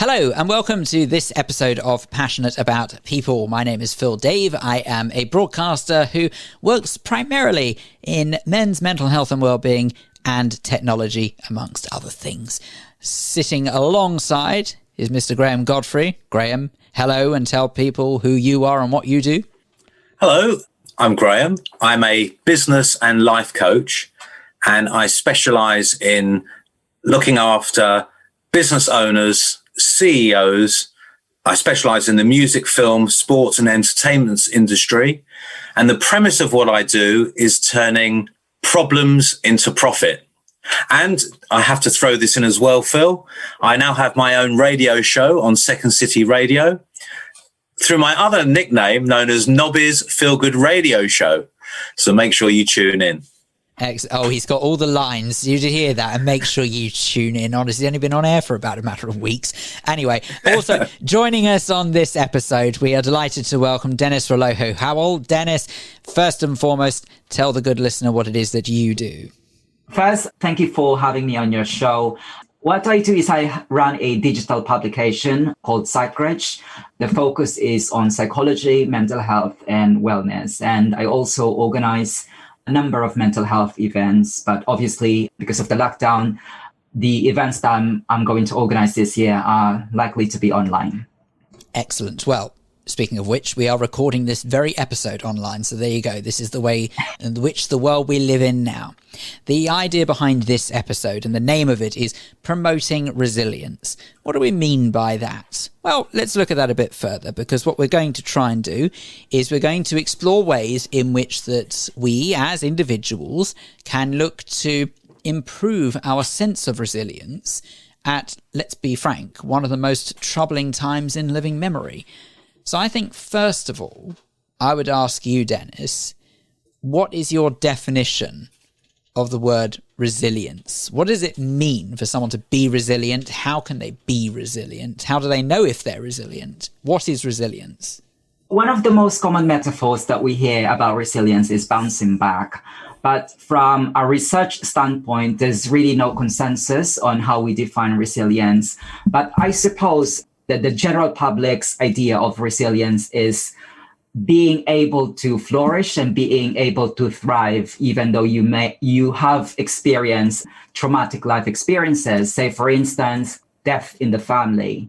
Hello and welcome to this episode of Passionate About People. My name is Phil Dave. I am a broadcaster who works primarily in men's mental health and well-being and technology, amongst other things. Sitting alongside is Mr. Graeme Godfrey. Graeme, hello, and tell people who you are and what you do. Hello, I'm Graeme. I'm a business and life coach, and I specialise in looking after business owners, CEOs. I specialise in the music, film, sports and entertainment industry. And the premise of what I do is turning problems into profit. And I have to throw this in as well, Phil. I now have my own radio show on Second City Radio through my other nickname known as Nobby's Feel Good Radio Show. So make sure you tune in. Oh, he's got all the lines. You did hear that, and make sure you tune in. Honestly, he's only been on air for about a matter of weeks. Anyway, also joining us on this episode, we are delighted to welcome Dennis Relojo-Howell. Dennis, first and foremost, tell the good listener what it is that you do. First, thank you for having me on your show. What I do is I run a digital publication called DRH. The focus is on psychology, mental health, and wellness. And I also organize a number of mental health events, but obviously because of the lockdown, the events that I'm going to organize this year are likely to be online. Excellent. Well, speaking of which, we are recording this very episode online. So there you go. This is the way in which the world we live in now. The idea behind this episode and the name of it is promoting resilience. What do we mean by that? Well, let's look at that a bit further, because what we're going to try and do is we're going to explore ways in which that we as individuals can look to improve our sense of resilience at, let's be frank, one of the most troubling times in living memory. So I think, first of all, I would ask you, Dennis, what is your definition of the word resilience? What does it mean for someone to be resilient? How can they be resilient? How do they know if they're resilient? What is resilience? One of the most common metaphors that we hear about resilience is bouncing back. But from a research standpoint, there's really no consensus on how we define resilience. But I suppose that the general public's idea of resilience is being able to flourish and being able to thrive, even though you have experienced traumatic life experiences, say, for instance, death in the family.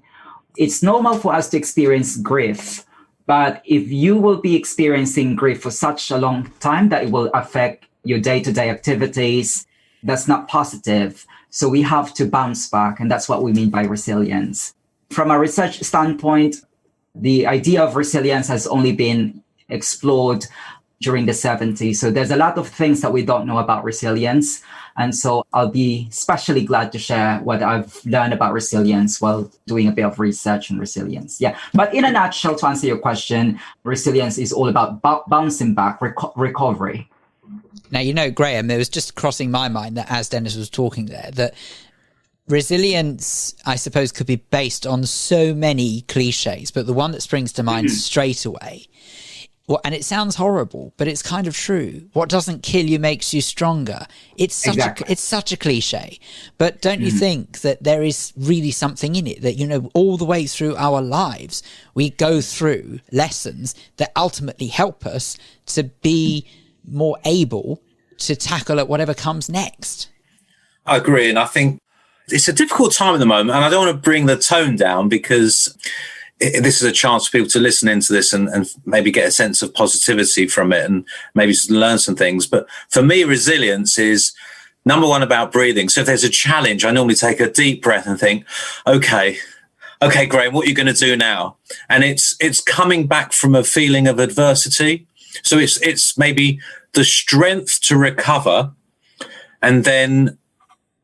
It's normal for us to experience grief, but if you will be experiencing grief for such a long time that it will affect your day-to-day activities, that's not positive. So we have to bounce back, and that's what we mean by resilience. From a research standpoint, the idea of resilience has only been explored during the 70s. So there's a lot of things that we don't know about resilience. And so I'll be especially glad to share what I've learned about resilience while doing a bit of research on resilience. Yeah. But in a nutshell, to answer your question, resilience is all about bouncing back, recovery. Now, you know, Graeme, it was just crossing my mind that as Dennis was talking there, that resilience, I suppose, could be based on so many cliches, but the one that springs to mind straight away, well, and it sounds horrible, but it's kind of true. What doesn't kill you makes you stronger. It's such a cliche. But don't you think that there is really something in it that, you know, all the way through our lives, we go through lessons that ultimately help us to be more able to tackle at whatever comes next? I agree. And I think it's a difficult time at the moment, and I don't want to bring the tone down, because this is a chance for people to listen into this and maybe get a sense of positivity from it and maybe learn some things. But for me, resilience is, number one, about breathing. So if there's a challenge, I normally take a deep breath and think, okay, Graeme, what are you going to do now? And it's coming back from a feeling of adversity. So it's maybe the strength to recover. And then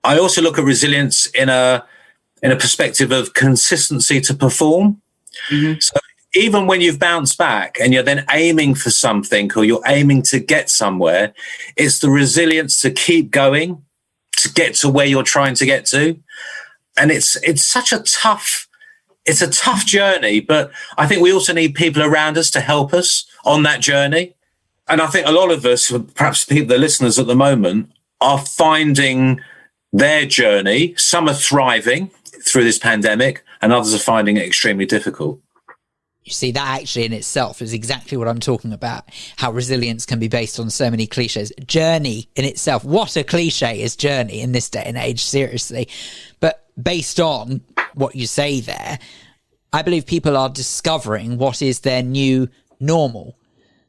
I also look at resilience in a perspective of consistency to perform. So even when you've bounced back and you're then aiming for something, or you're aiming to get somewhere, it's the resilience to keep going, to get to where you're trying to get to. And it's such a tough journey, but I think we also need people around us to help us on that journey. And I think a lot of us, perhaps people, the listeners at the moment, are finding their journey. Some are thriving through this pandemic, and others are finding it extremely difficult. You see, that actually in itself is exactly what I'm talking about, how resilience can be based on so many cliches. Journey in itself, what a cliche is journey in this day and age, seriously. But based on what you say there, I believe people are discovering what is their new normal.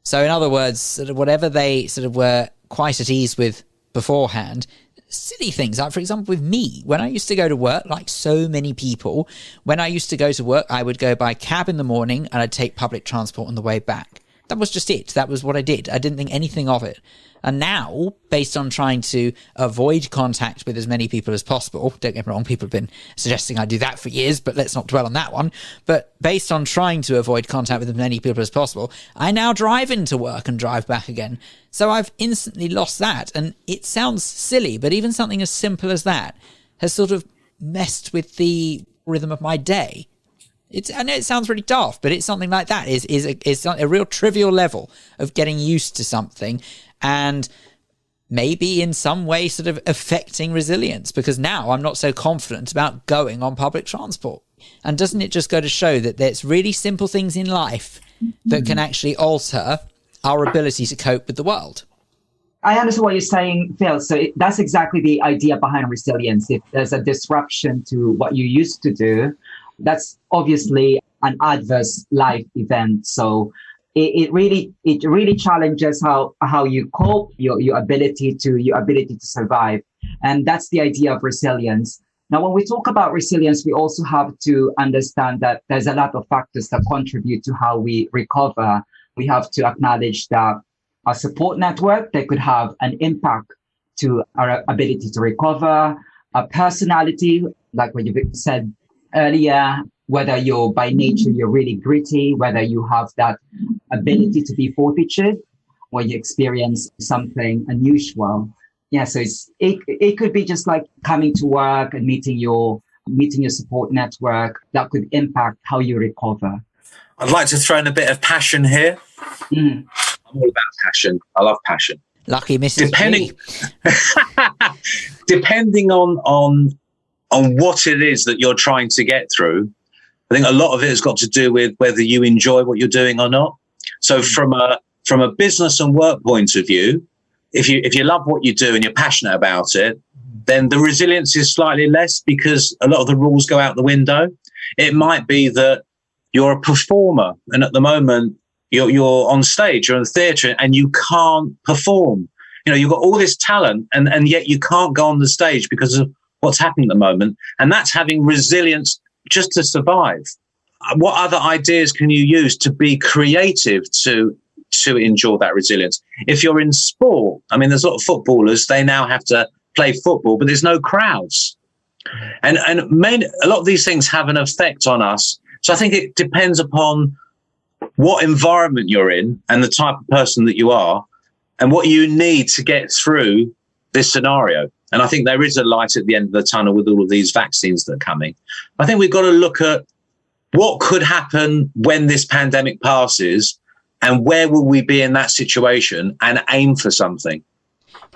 So in other words, sort of whatever they sort of were quite at ease with beforehand, silly things, like for example with me, when I used to go to work, like so many people, when I used to go to work, I would go by cab in the morning and I'd take public transport on the way back. That was just it. That was what I did. I didn't think anything of it. And now, based on trying to avoid contact with as many people as possible, don't get me wrong, people have been suggesting I do that for years, but let's not dwell on that one. But based on trying to avoid contact with as many people as possible, I now drive into work and drive back again. So I've instantly lost that. And it sounds silly, but even something as simple as that has sort of messed with the rhythm of my day. I know it sounds really daft, but it's something like that is a real trivial level of getting used to something and maybe in some way sort of affecting resilience, because now I'm not so confident about going on public transport. And doesn't it just go to show that there's really simple things in life that can actually alter our ability to cope with the world? I understand what you're saying, Phil. So that's exactly the idea behind resilience. If there's a disruption to what you used to do, that's obviously an adverse life event. So it really challenges how you cope, your ability to survive. And that's the idea of resilience. Now, when we talk about resilience, we also have to understand that there's a lot of factors that contribute to how we recover. We have to acknowledge that our support network, they could have an impact to our ability to recover. Our personality, like what you said earlier, whether you're by nature, you're really gritty, whether you have that ability to be fortitude when you experience something unusual. Yeah, so it could be just like coming to work and meeting your support network that could impact how you recover. I'd like to throw in a bit of passion here. I'm all about passion. I love passion. Lucky Mrs. Depending on what it is that you're trying to get through, I think a lot of it has got to do with whether you enjoy what you're doing or not. So from a business and work point of view, if you love what you do and you're passionate about it, then the resilience is slightly less because a lot of the rules go out the window. It might be that you're a performer and at the moment you're on stage, you're in the theatre and you can't perform. You know, you've got all this talent and yet you can't go on the stage because of what's happening at the moment. And that's having resilience just to survive. What other ideas can you use to be creative to endure that resilience? If you're in sport, I mean, there's a lot of footballers, they now have to play football, but there's no crowds. And a lot of these things have an effect on us. So I think it depends upon what environment you're in and the type of person that you are and what you need to get through this scenario. And I think there is a light at the end of the tunnel with all of these vaccines that are coming. I think we've got to look at what could happen when this pandemic passes and where will we be in that situation and aim for something.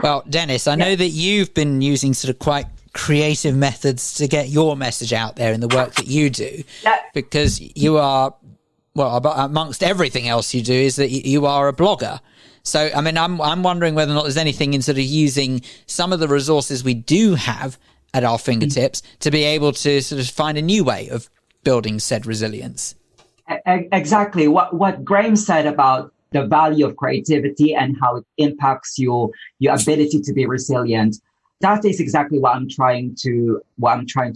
Well, Dennis, I know that you've been using sort of quite creative methods to get your message out there in the work that you do, because you are, well, amongst everything else you do, is that you are a blogger. So, I mean, I'm wondering whether or not there's anything in sort of using some of the resources we do have at our fingertips to be able to sort of find a new way of building said resilience. Exactly. What Graeme said about the value of creativity and how it impacts your ability to be resilient. That is exactly what I'm trying to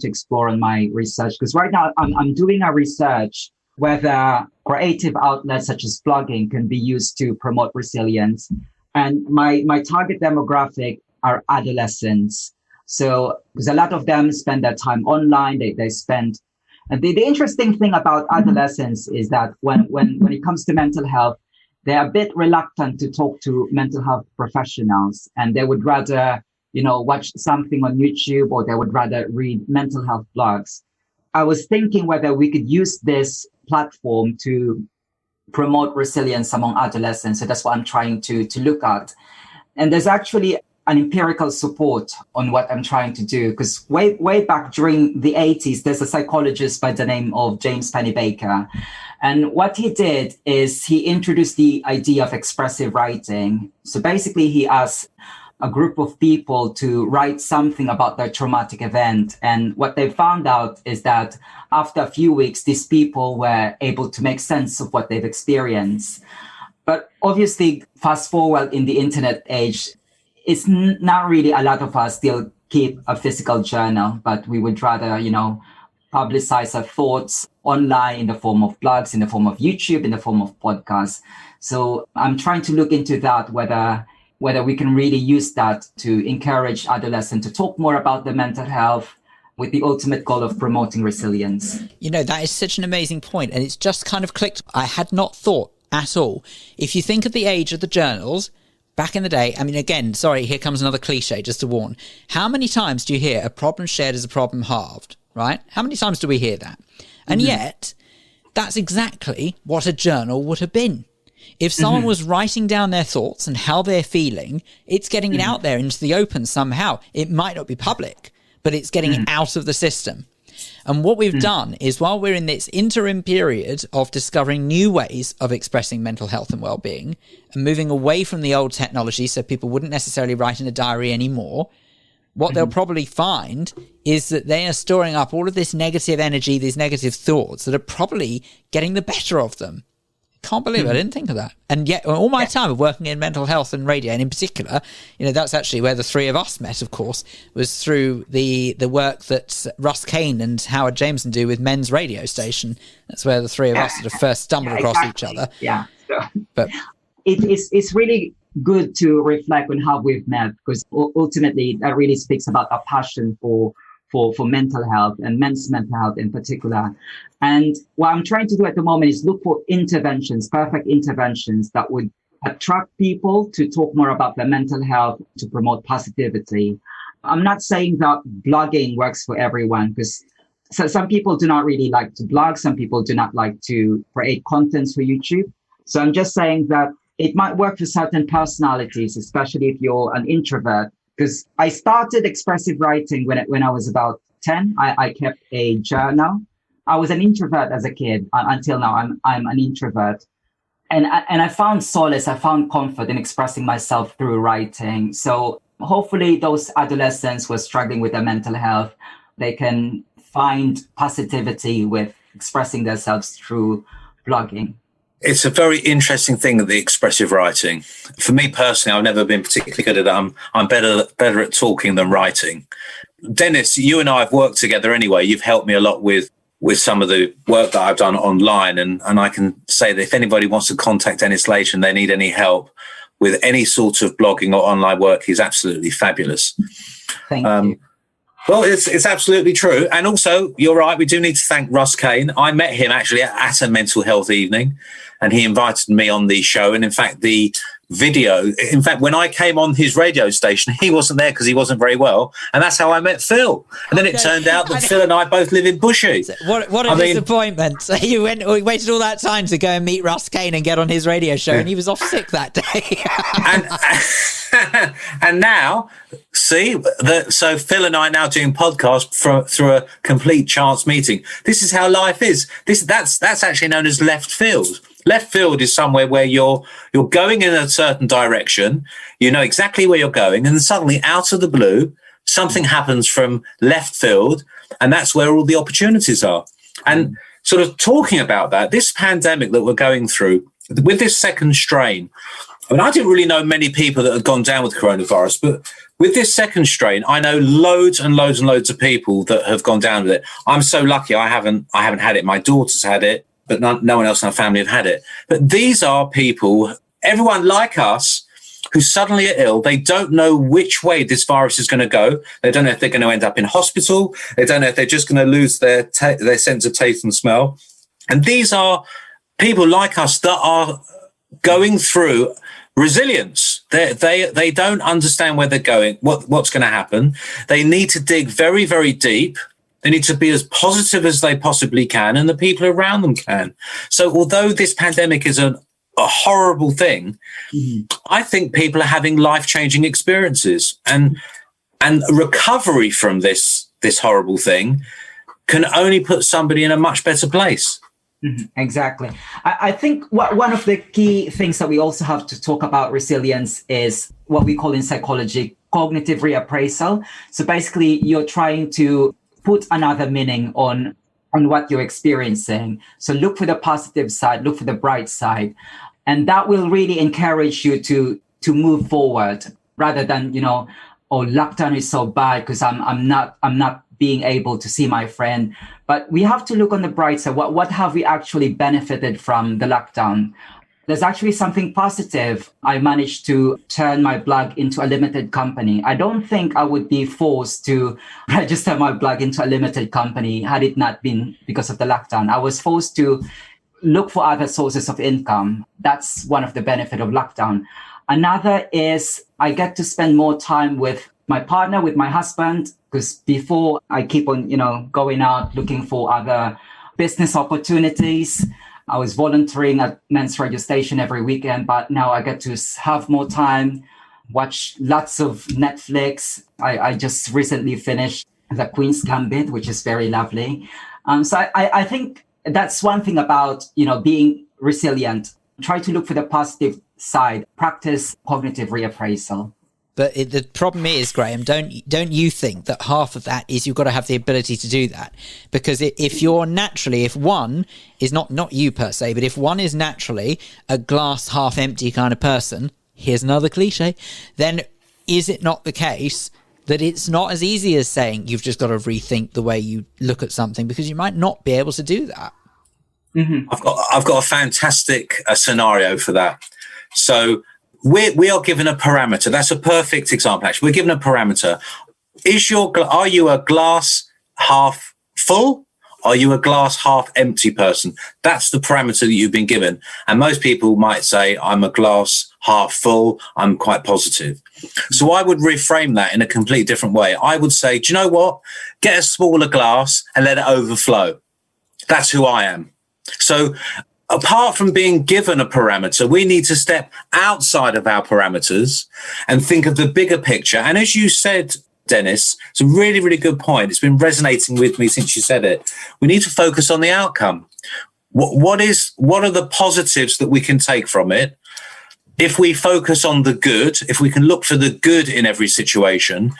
explore in my research. Because right now I'm doing a research whether creative outlets such as blogging can be used to promote resilience. And my target demographic are adolescents. So because a lot of them spend their time online, they spend. And the interesting thing about adolescents is that when it comes to mental health, they're a bit reluctant to talk to mental health professionals, and they would rather, watch something on YouTube, or they would rather read mental health blogs. I was thinking whether we could use this platform to promote resilience among adolescents. So that's what I'm trying to look at. And there's actually an empirical support on what I'm trying to do. Because way back during the 80s, there's a psychologist by the name of James Pennebaker. And what he did is he introduced the idea of expressive writing. So basically, he asked a group of people to write something about their traumatic event. And what they found out is that after a few weeks, these people were able to make sense of what they've experienced. But obviously, fast forward in the internet age, it's not really a lot of us still keep a physical journal, but we would rather, publicize our thoughts online in the form of blogs, in the form of YouTube, in the form of podcasts. So I'm trying to look into that, whether we can really use that to encourage adolescents to talk more about their mental health with the ultimate goal of promoting resilience. That is such an amazing point, and it's just kind of clicked. I had not thought at all. If you think of the age of the journals, back in the day, I mean, again, sorry, here comes another cliche, just to warn. How many times do you hear a problem shared is a problem halved, right? How many times do we hear that? And yet, that's exactly what a journal would have been. If someone was writing down their thoughts and how they're feeling, it's getting it out there into the open somehow. It might not be public, but it's getting it out of the system. And what we've done is, while we're in this interim period of discovering new ways of expressing mental health and well-being and moving away from the old technology so people wouldn't necessarily write in a diary anymore, what they'll probably find is that they are storing up all of this negative energy, these negative thoughts that are probably getting the better of them. Can't believe I didn't think of that. And yet all my time of working in mental health and radio, and in particular, that's actually where the three of us met, of course, was through the work that Russ Kane and Howard Jameson do with Men's Radio Station. That's where the three of us sort of first stumbled across each other. Yeah. So but it's really good to reflect on how we've met, because ultimately that really speaks about our passion for mental health and men's mental health in particular. And what I'm trying to do at the moment is look for interventions, perfect interventions that would attract people to talk more about their mental health, to promote positivity. I'm not saying that blogging works for everyone, because some people do not really like to blog. Some people do not like to create contents for YouTube. So I'm just saying that it might work for certain personalities, especially if you're an introvert. Because I started expressive writing when I was about 10. I kept a journal. I was an introvert as a kid. Until now, I'm an introvert. And I found solace, I found comfort in expressing myself through writing. So hopefully those adolescents who are struggling with their mental health, they can find positivity with expressing themselves through blogging. It's a very interesting thing, the expressive writing. For me personally, I've never been particularly good at it. I'm better at talking than writing. Dennis, you and I have worked together anyway. You've helped me a lot with some of the work that I've done online. And I can say that if anybody wants to contact Dennis later and they need any help with any sort of blogging or online work, he's absolutely fabulous. Thank you. Well, it's absolutely true. And also, you're right, we do need to thank Russ Kane. I met him actually at a mental health evening, and he invited me on the show. And in fact, when I came on his radio station, he wasn't there because he wasn't very well. And that's how I met Phil. And then it turned out that Phil and I both live in Bushy. What a disappointment. So you waited all that time to go and meet Russ Kane and get on his radio show, and he was off sick that day. and now, so Phil and I are now doing podcasts through a complete chance meeting. This is how life is. That's actually known as left field. Left field is somewhere where you're going in a certain direction, you know exactly where you're going, and then suddenly out of the blue, something happens from left field, and that's where all the opportunities are. And sort of talking about that, this pandemic that we're going through, with this second strain, I mean, I didn't really know many people that had gone down with coronavirus, but with this second strain, I know loads and loads and loads of people that have gone down with it. I'm so lucky I haven't had it. My daughter's had it, but no one else in our family have had it. But these are people, everyone like us, who suddenly are ill. They don't know which way this virus is going to go. They don't know if they're going to end up in hospital. They don't know if they're just going to lose their sense of taste and smell. And these are people like us that are going through resilience. They don't understand where they're going, what's going to happen. They need to dig very, very deep. They need to be as positive as they possibly can, and the people around them can. So although this pandemic is an a horrible thing, I think people are having life-changing experiences, and recovery from this horrible thing can only put somebody in a much better place. Exactly. I think one of the key things that we also have to talk about resilience is what we call in psychology cognitive reappraisal. So basically, you're trying to put another meaning on what you're experiencing. So look for the positive side, look for the bright side. And that will really encourage you to move forward rather than, oh, lockdown is so bad because I'm not being able to see my friend. But we have to look on the bright side. What have we actually benefited from the lockdown? There's actually something positive. I managed to turn my blog into a limited company. I don't think I would be forced to register my blog into a limited company had it not been because of the lockdown. I was forced to look for other sources of income. That's one of the benefits of lockdown. Another is I get to spend more time with my partner, with my husband, because before I keep on, going out looking for other business opportunities. I was volunteering at men's radio station every weekend, but now I get to have more time, watch lots of Netflix. I just recently finished The Queen's Gambit, which is very lovely. So I think that's one thing about, being resilient. Try to look for the positive side, practice cognitive reappraisal. But the problem is, Graeme, don't you think that half of that is you've got to have the ability to do that? Because if one is not you per se, but if one is naturally a glass half empty kind of person, here's another cliche, then is it not the case that it's not as easy as saying you've just got to rethink the way you look at something, because you might not be able to do that? I've got a fantastic scenario for that. So we are given a parameter. That's a perfect example, actually. We're given a parameter. Are you a glass half full? Are you a glass half empty person? That's the parameter that you've been given. And most people might say, I'm a glass half full. I'm quite positive. So I would reframe that in a completely different way. I would say, do you know what? Get a smaller glass and let it overflow. That's who I am. So apart from being given a parameter, we need to step outside of our parameters and think of the bigger picture. And as you said, Dennis, it's a really, really good point. It's been resonating with me since you said it. We need to focus on the outcome. What are the positives that we can take from it? If we focus on the good, if we can look for the good in every situation,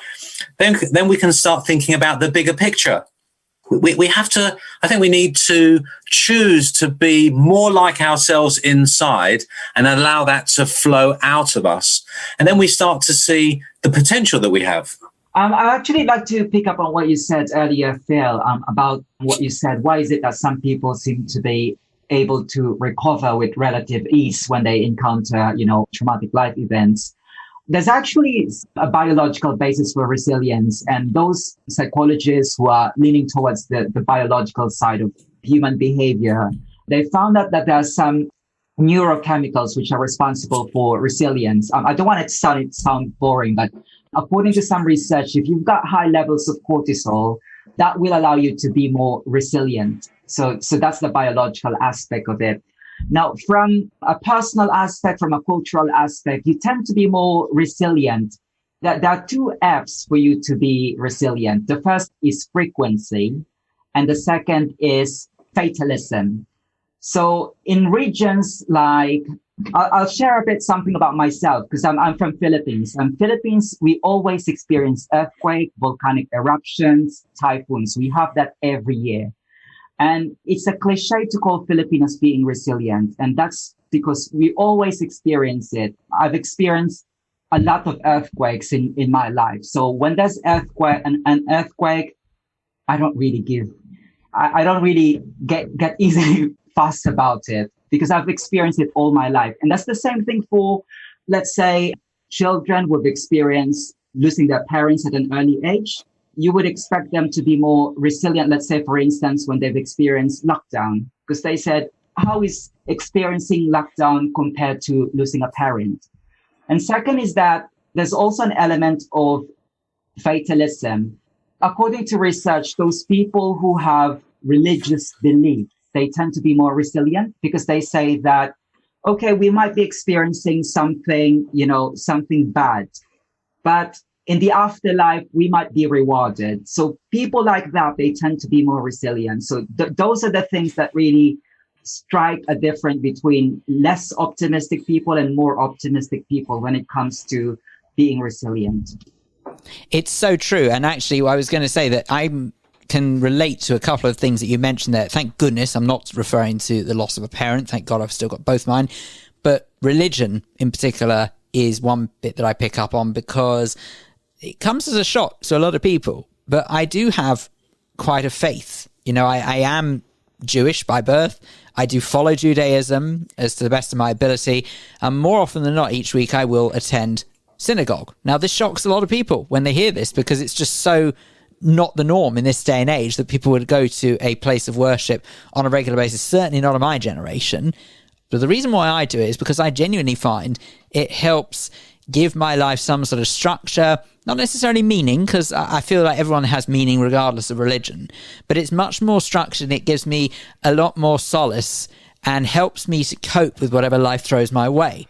then we can start thinking about the bigger picture. We have to, I think we need to choose to be more like ourselves inside and allow that to flow out of us. And then we start to see the potential that we have. I'd actually like to pick up on what you said earlier, Phil, about what you said. Why is it that some people seem to be able to recover with relative ease when they encounter, traumatic life events? There's actually a biological basis for resilience, and those psychologists who are leaning towards the biological side of human behavior, they found out that there are some neurochemicals which are responsible for resilience. I don't want it to sound boring, but according to some research, if you've got high levels of cortisol, that will allow you to be more resilient. So that's the biological aspect of it. Now, from a personal aspect, from a cultural aspect, you tend to be more resilient. There are two F's for you to be resilient. The first is frequency, and the second is fatalism. So in regions like, I'll share a bit something about myself because I'm from Philippines. And Philippines, we always experience earthquake, volcanic eruptions, typhoons. We have that every year. And it's a cliche to call Filipinos being resilient. And that's because we always experience it. I've experienced a lot of earthquakes in my life. So when there's an earthquake, I don't really get easily fussed about it because I've experienced it all my life. And that's the same thing for, let's say, children who've experienced losing their parents at an early age. You would expect them to be more resilient, let's say, for instance, when they've experienced lockdown, because they said, how is experiencing lockdown compared to losing a parent? And second is that there's also an element of fatalism. According to research, those people who have religious beliefs, they tend to be more resilient because they say that okay, we might be experiencing something, something bad, but in the afterlife, we might be rewarded. So people like that, they tend to be more resilient. So those are the things that really strike a difference between less optimistic people and more optimistic people when it comes to being resilient. It's so true. And actually, I was going to say that I can relate to a couple of things that you mentioned there. Thank goodness I'm not referring to the loss of a parent. Thank God I've still got both mine. But religion in particular is one bit that I pick up on because it comes as a shock to a lot of people. But I do have quite a faith. I am Jewish by birth. I do follow Judaism as to the best of my ability. And more often than not, each week I will attend synagogue. Now, this shocks a lot of people when they hear this because it's just so not the norm in this day and age that people would go to a place of worship on a regular basis, certainly not in my generation. But the reason why I do it is because I genuinely find it helps give my life some sort of structure, not necessarily meaning, because I feel like everyone has meaning regardless of religion, but it's much more structured and it gives me a lot more solace and helps me to cope with whatever life throws my way.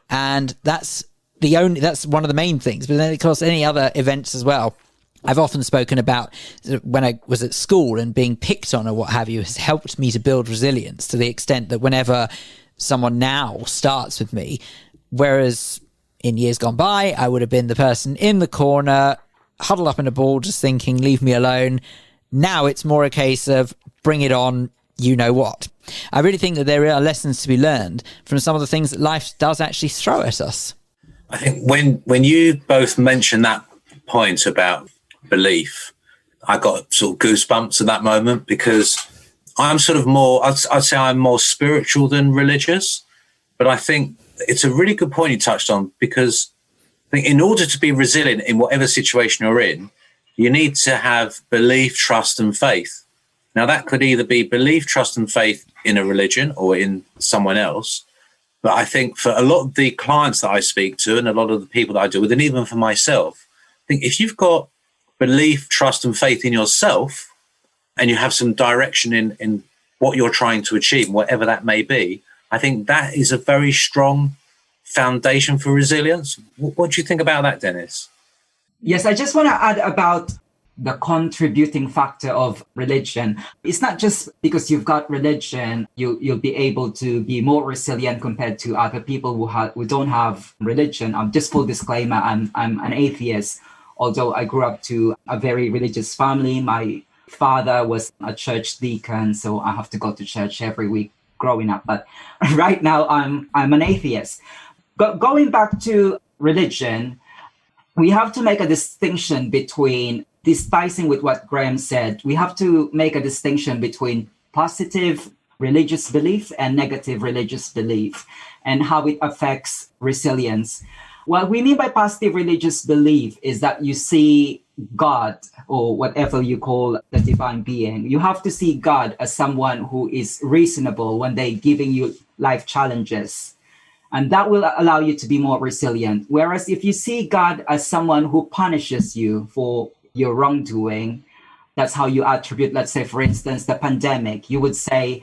And that's one of the main things. But then, of course, any other events as well. I've often spoken about when I was at school and being picked on or what have you has helped me to build resilience to the extent that whenever someone now starts with me, whereas in years gone by, I would have been the person in the corner, huddled up in a ball, just thinking, leave me alone. Now it's more a case of bring it on, you know what. I really think that there are lessons to be learned from some of the things that life does actually throw at us. I think when you both mentioned that point about belief, I got sort of goosebumps at that moment because I'm sort of more, I'd say I'm more spiritual than religious, but I think it's a really good point you touched on because I think in order to be resilient in whatever situation you're in, you need to have belief, trust and faith. Now that could either be belief, trust and faith in a religion or in someone else. But I think for a lot of the clients that I speak to and a lot of the people that I deal with, and even for myself, I think if you've got belief, trust and faith in yourself and you have some direction in what you're trying to achieve, whatever that may be, I think that is a very strong foundation for resilience. What do you think about that, Dennis? Yes, I just want to add about the contributing factor of religion. It's not just because you've got religion, you'll be able to be more resilient compared to other people who don't have religion. Just full disclaimer, I'm an atheist, although I grew up to a very religious family. My father was a church deacon, so I have to go to church every week growing up. But right now I'm an atheist. Going back to religion, we have to make a distinction between, disguising with what Graeme said, we have to make a distinction between positive religious belief and negative religious belief and how it affects resilience. What we mean by positive religious belief is that you see God, or whatever you call the divine being. You have to see God as someone who is reasonable when they're giving you life challenges. And that will allow you to be more resilient. Whereas if you see God as someone who punishes you for your wrongdoing, that's how you attribute, let's say, for instance, the pandemic. You would say,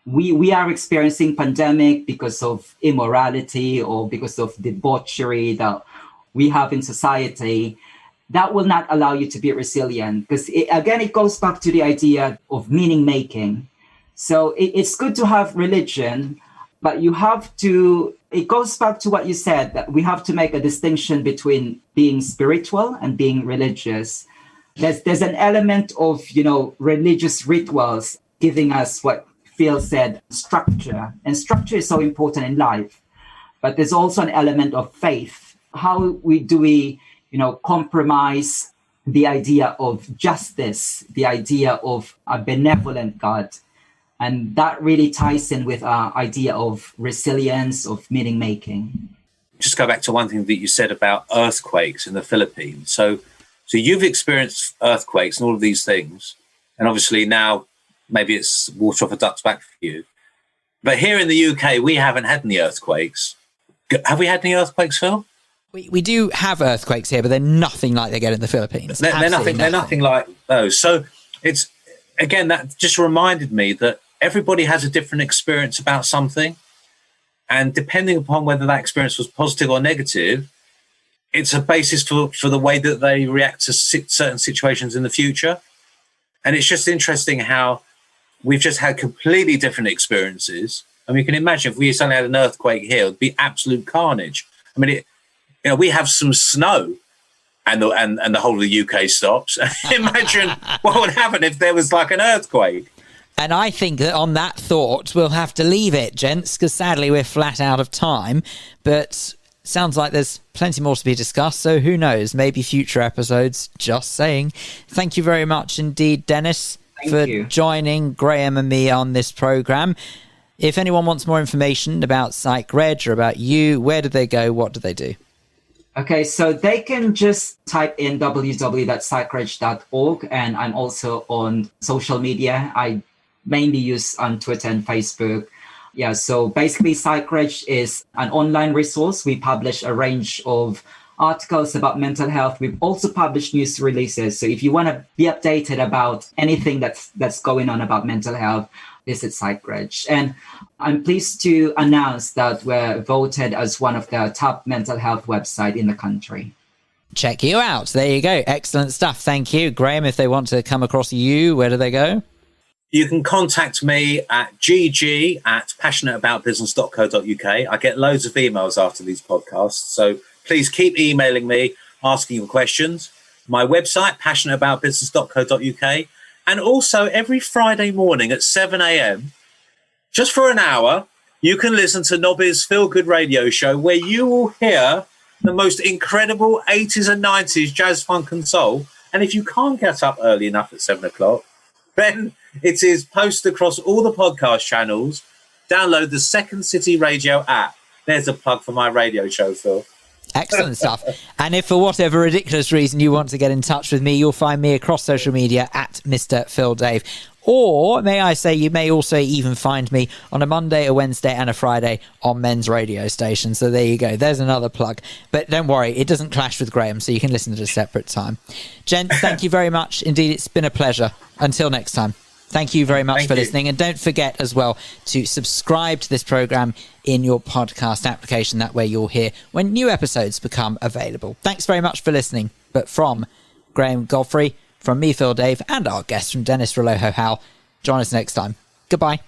we are experiencing pandemic because of immorality or because of debauchery that we have in society. That will not allow you to be resilient because, it goes back to the idea of meaning making. So it's good to have religion, but you have to, it goes back to what you said, that we have to make a distinction between being spiritual and being religious. There's an element of, religious rituals giving us what Phil said, structure. And structure is so important in life. But there's also an element of faith. How do we compromise the idea of justice, the idea of a benevolent God? And that really ties in with our idea of resilience, of meaning making. Just go back to one thing that you said about earthquakes in the Philippines. So you've experienced earthquakes and all of these things. And obviously now maybe it's water off a duck's back for you. But here in the UK, we haven't had any earthquakes. Have we had any earthquakes, Phil? We do have earthquakes here, but they're nothing like they get in the Philippines. They're nothing like those. So it's, again, that just reminded me that everybody has a different experience about something. And depending upon whether that experience was positive or negative, it's a basis for the way that they react to certain situations in the future. And it's just interesting how we've just had completely different experiences. I mean, you can imagine if we suddenly had an earthquake here, it'd be absolute carnage. I mean, we have some snow and the whole of the UK stops. Imagine what would happen if there was like an earthquake. And I think that on that thought, we'll have to leave it, gents, because sadly we're flat out of time. But sounds like there's plenty more to be discussed, so who knows? Maybe future episodes, just saying. Thank you very much indeed, Dennis, for joining Graeme and me on this programme. If anyone wants more information about PsychReg or about you, where do they go? What do they do? Okay, so they can just type in www.psychreg.org, and I'm also on social media. I mainly use on Twitter and Facebook. Yeah, so basically PsychReg is an online resource. We publish a range of articles about mental health. We've also published news releases. So if you want to be updated about anything that's going on about mental health, visit PsychReg. And I'm pleased to announce that we're voted as one of the top mental health websites in the country. Check you out. There you go. Excellent stuff. Thank you. Graeme, if they want to come across you, where do they go? You can contact me at gg@passionateaboutbusiness.co.uk. I get loads of emails after these podcasts, so please keep emailing me, asking your questions. My website, passionateaboutbusiness.co.uk. And also every Friday morning at 7 a.m, just for an hour, you can listen to Nobby's Feel Good Radio Show, where you will hear the most incredible 80s and 90s jazz, funk and soul. And if you can't get up early enough at 7 o'clock, then it is posted across all the podcast channels. Download the Second City Radio app. There's a plug for my radio show, Phil. Excellent stuff. And if for whatever ridiculous reason you want to get in touch with me, you'll find me across social media at Mr. Phil Dave. Or, may I say, you may also even find me on a Monday, a Wednesday and a Friday on Men's radio station. So there you go. There's another plug. But don't worry, it doesn't clash with Graeme, so you can listen at a separate time. Gents, thank you very much. Indeed, it's been a pleasure. Until next time. Thank you very much for listening. And don't forget as well to subscribe to this program in your podcast application. That way you'll hear when new episodes become available. Thanks very much for listening. But from Graeme, Godfrey, from me, Phil Dave, and our guest from Dennis Relojo-Howell, join us next time. Goodbye.